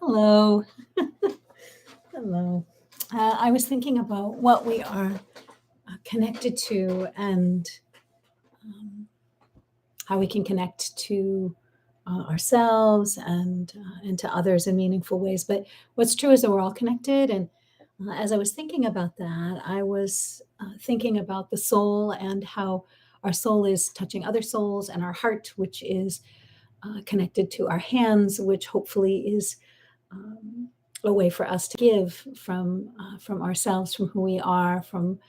Hello. Hello. I was thinking about what we are connected to and um, how we can connect to ourselves and to others in meaningful ways. But what's true is that we're all connected. And as I was thinking about that, I was thinking about the soul and how our soul is touching other souls, and our heart, which is connected to our hands, which hopefully is um, a way for us to give from ourselves, from who we are, from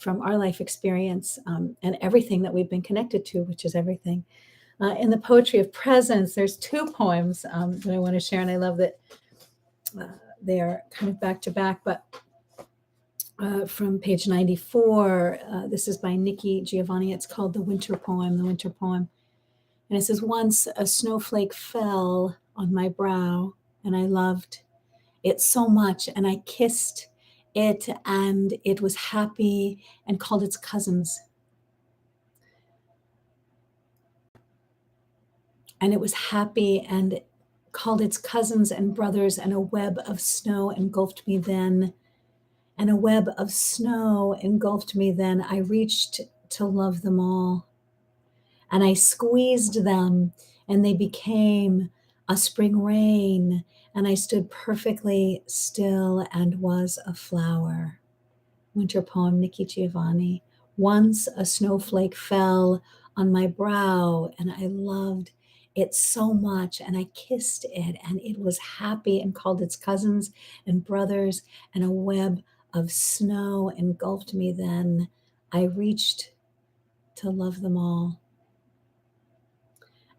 our life experience, and everything that we've been connected to, which is everything. In the poetry of presence, there's two poems that I want to share, and I love that uh, they are kind of back to back. But from page 94, this is by Nikki Giovanni. It's called The Winter Poem. The Winter Poem. And it says, "Once a snowflake fell on my brow, and I loved it so much, and I kissed it, and it was happy and called its cousins. And it was happy and called its cousins and brothers, and a web of snow engulfed me then. And a web of snow engulfed me then. I reached to love them all. And I squeezed them, and they became a spring rain. And I stood perfectly still and was a flower." Winter poem, Nikki Giovanni. "Once a snowflake fell on my brow, and I loved it so much, and I kissed it, and it was happy and called its cousins and brothers, and a web of snow engulfed me then. I reached to love them all.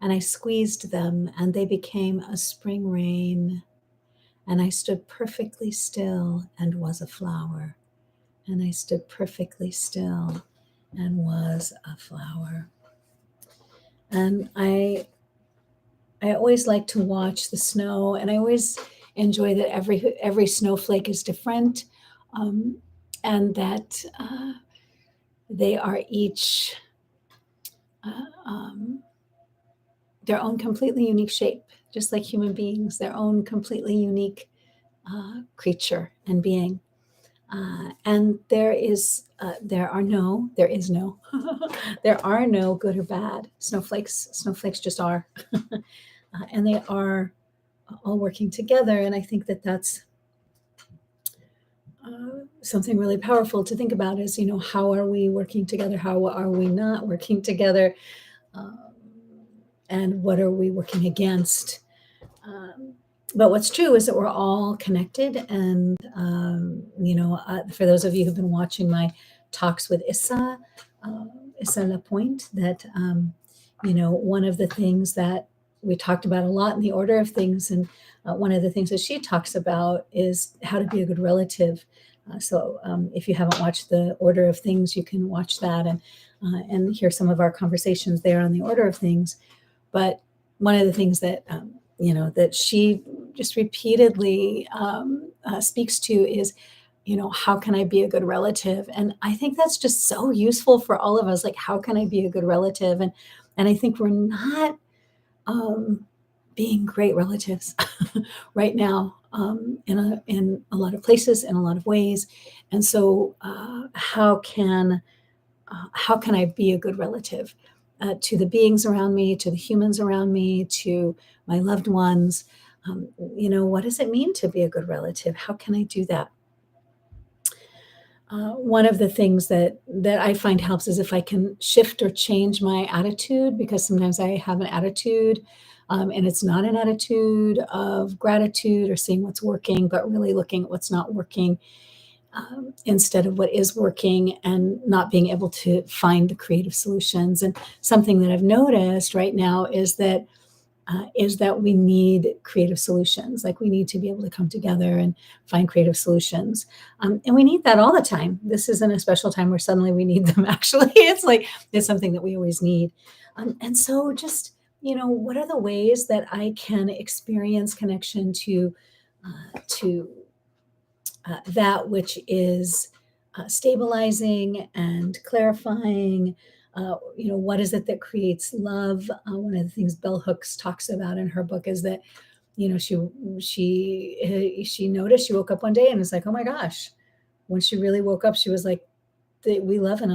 And I squeezed them, and they became a spring rain, and I stood perfectly still and was a flower. And I stood perfectly still and was a flower." And I always like to watch the snow, and I always enjoy that every snowflake is different, um, and that they are each uh, um, their own completely unique shape, just like human beings, their own completely unique creature and being. And there is no there are no good or bad snowflakes. Snowflakes just are, and they are all working together. And I think that that's something really powerful to think about. Is, how are we working together? How are we not working together? Um, and what are we working against? But what's true is that we're all connected. And, for those of you who've been watching my talks with uh, Issa Lapointe, that, one of the things that we talked about a lot in the order of things, and one of the things that she talks about is how to be a good relative. So if you haven't watched the order of things, you can watch that and hear some of our conversations there on the order of things. But one of the things that that she just repeatedly speaks to is, how can I be a good relative? And I think that's just so useful for all of us. Like, how can I be a good relative? And I think we're not being great relatives right now, in a lot of places, in a lot of ways. And so, how can I be a good relative to the beings around me, to the humans around me, to my loved ones? What does it mean to be a good relative? How can I do that? One of the things that I find helps is if I can shift or change my attitude, because sometimes I have an attitude, and it's not an attitude of gratitude or seeing what's working, but really looking at what's not working, instead of what is working, and not being able to find the creative solutions. And something that I've noticed right now is that we need creative solutions. Like, we need to be able to come together and find creative solutions. And we need that all the time. This isn't a special time where suddenly we need them. Actually, it's something that we always need. And so just, what are the ways that I can experience connection to that which is stabilizing and clarifying? What is it that creates love? One of the things Bell Hooks talks about in her book is that, she noticed, she woke up one day and was like, oh my gosh. When she really woke up, she was like, we live in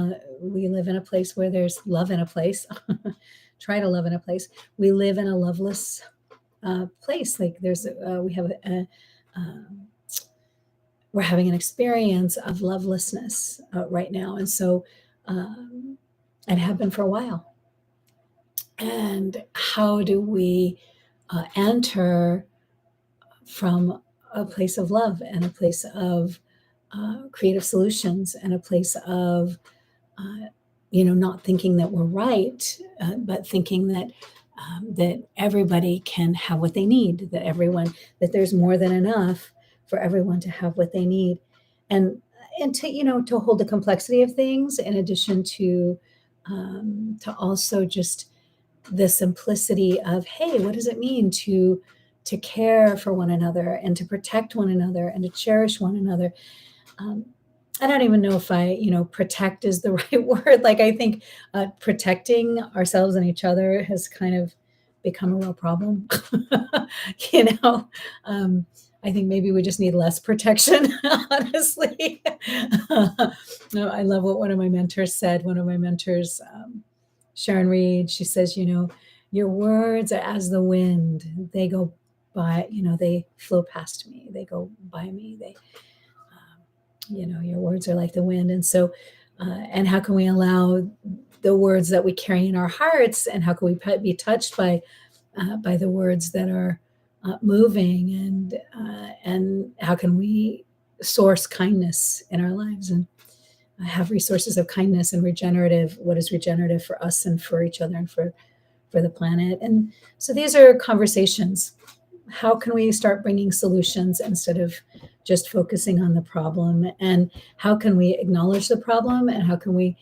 a place where there's love in a place. Try to love in a place. We live in a loveless place. Like we're having an experience of lovelessness right now, and so and have been for a while. And how do we enter from a place of love and a place of creative solutions and a place of not thinking that we're right, but thinking that everybody can have what they need, that there's more than enough for everyone to have what they need, and to hold the complexity of things, in addition to also just the simplicity of, hey, what does it mean to care for one another and to protect one another and to cherish one another. I don't even know if protect is the right word. Like, I think protecting ourselves and each other has kind of become a real problem. I think maybe we just need less protection, honestly. No, I love what one of my mentors said. One of my mentors, Sharon Reed, she says, your words are as the wind. They go by, they flow past me. They go by me. Your words are like the wind. And so, and how can we allow the words that we carry in our hearts, and how can we be touched by the words that are moving, and how can we source kindness in our lives and have resources of kindness and what is regenerative for us and for each other and for the planet. And so these are conversations. How can we start bringing solutions instead of just focusing on the problem? And how can we acknowledge the problem? And how can we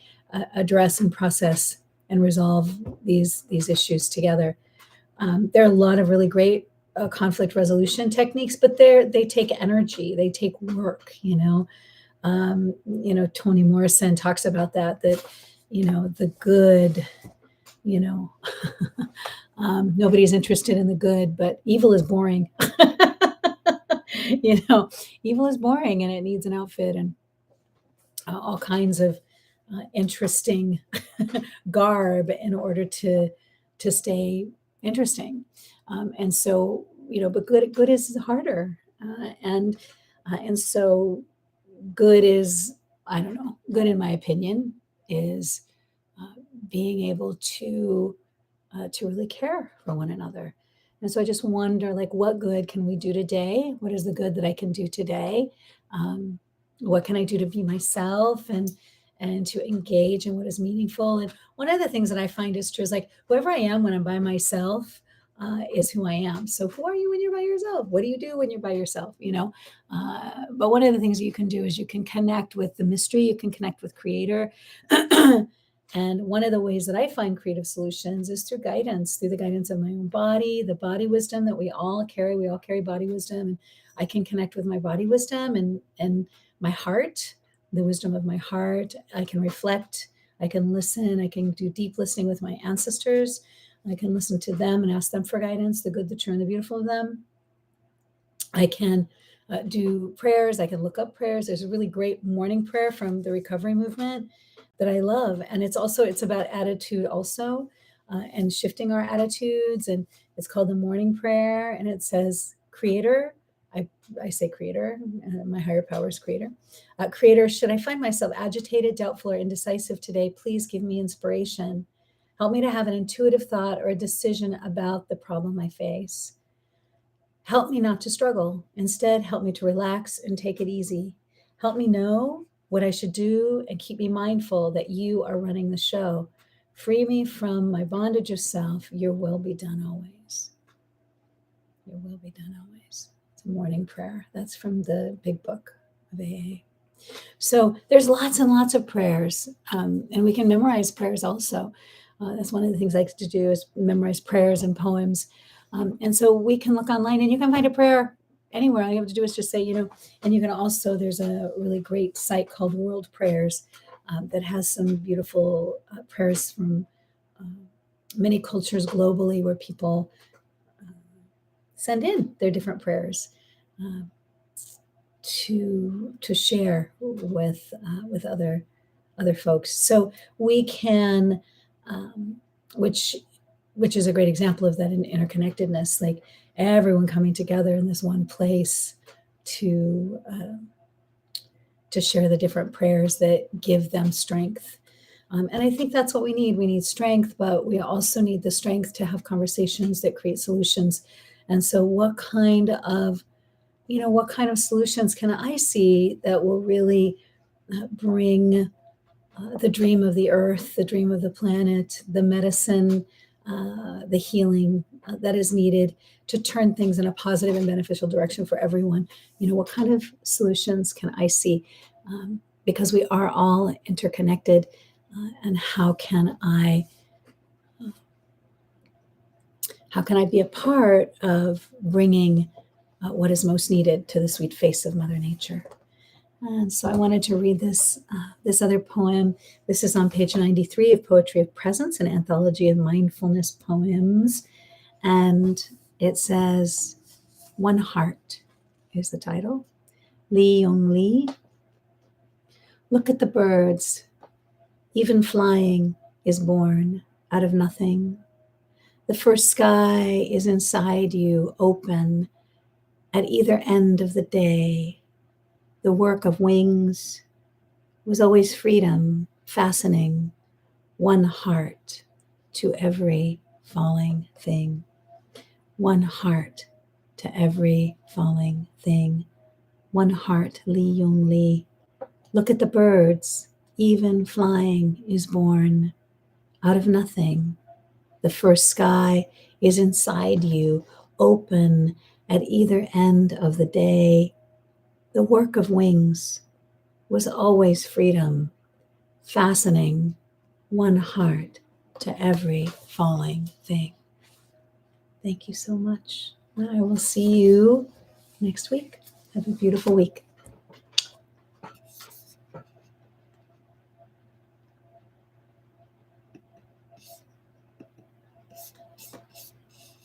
address and process and resolve these issues together? There are a lot of really great conflict resolution techniques, but they take energy, they take work. Toni Morrison talks about that the good, nobody's interested in the good, but evil is boring. Evil is boring, and it needs an outfit and all kinds of interesting garb in order to stay interesting. And so, but good is harder, and so good is, I don't know, good in my opinion is being able to really care for one another. And so I just wonder, like, what good can we do today? What is the good that I can do today? What can I do to be myself and to engage in what is meaningful? And one of the things that I find is true is, like, whoever I am when I'm by myself is who I am. So who are you when you're by yourself? What do you do when you're by yourself? But one of the things you can do is you can connect with the mystery, you can connect with Creator. And one of the ways that I find creative solutions is through the guidance of my own body, the body wisdom that we all carry. We all carry body wisdom, and I can connect with my body wisdom and my heart, the wisdom of my heart. I can reflect, I can listen, I can do deep listening with my ancestors. I can listen to them and ask them for guidance, the good, the true, and the beautiful of them. I can do prayers. I can look up prayers. There's a really great morning prayer from the recovery movement that I love. And it's about attitude also, and shifting our attitudes. And it's called the morning prayer. And it says, Creator, I say Creator, my higher power is Creator. Creator, should I find myself agitated, doubtful, or indecisive today, please give me inspiration. Help me to have an intuitive thought or a decision about the problem I face. Help me not to struggle. Instead, help me to relax and take it easy. Help me know what I should do and keep me mindful that you are running the show. Free me from my bondage of self. Your will be done always. Your will be done always. It's a morning prayer. That's from the big book of AA. So there's lots and lots of prayers, and we can memorize prayers also. That's one of the things I like to do, is memorize prayers and poems. And so we can look online, and you can find a prayer anywhere. All you have to do is just say, and you can also, there's a really great site called World Prayers that has some beautiful prayers from many cultures globally, where people send in their different prayers uh, to share with other folks. So we can, which is a great example of that in interconnectedness, like everyone coming together in this one place to share the different prayers that give them strength. And I think that's what we need. We need strength, but we also need the strength to have conversations that create solutions. And so what kind of solutions can I see that will really bring the dream of the earth, the dream of the planet, the medicine, the healing that is needed to turn things in a positive and beneficial direction for everyone? What kind of solutions can I see? Because we are all interconnected, and how can I be a part of bringing what is most needed to the sweet face of Mother Nature? And so I wanted to read this other poem. This is on page 93 of Poetry of Presence, an anthology of mindfulness poems. And it says, One Heart is the title. Lee Yong Lee. Look at the birds. Even flying is born out of nothing. The first sky is inside you, open at either end of the day. The work of wings was always freedom, fastening one heart to every falling thing. One heart to every falling thing. One heart, Lee Yong Lee. Look at the birds, even flying is born out of nothing. The first sky is inside you, open at either end of the day. The work of wings was always freedom, fastening one heart to every falling thing. Thank you so much. I will see you next week. Have a beautiful week.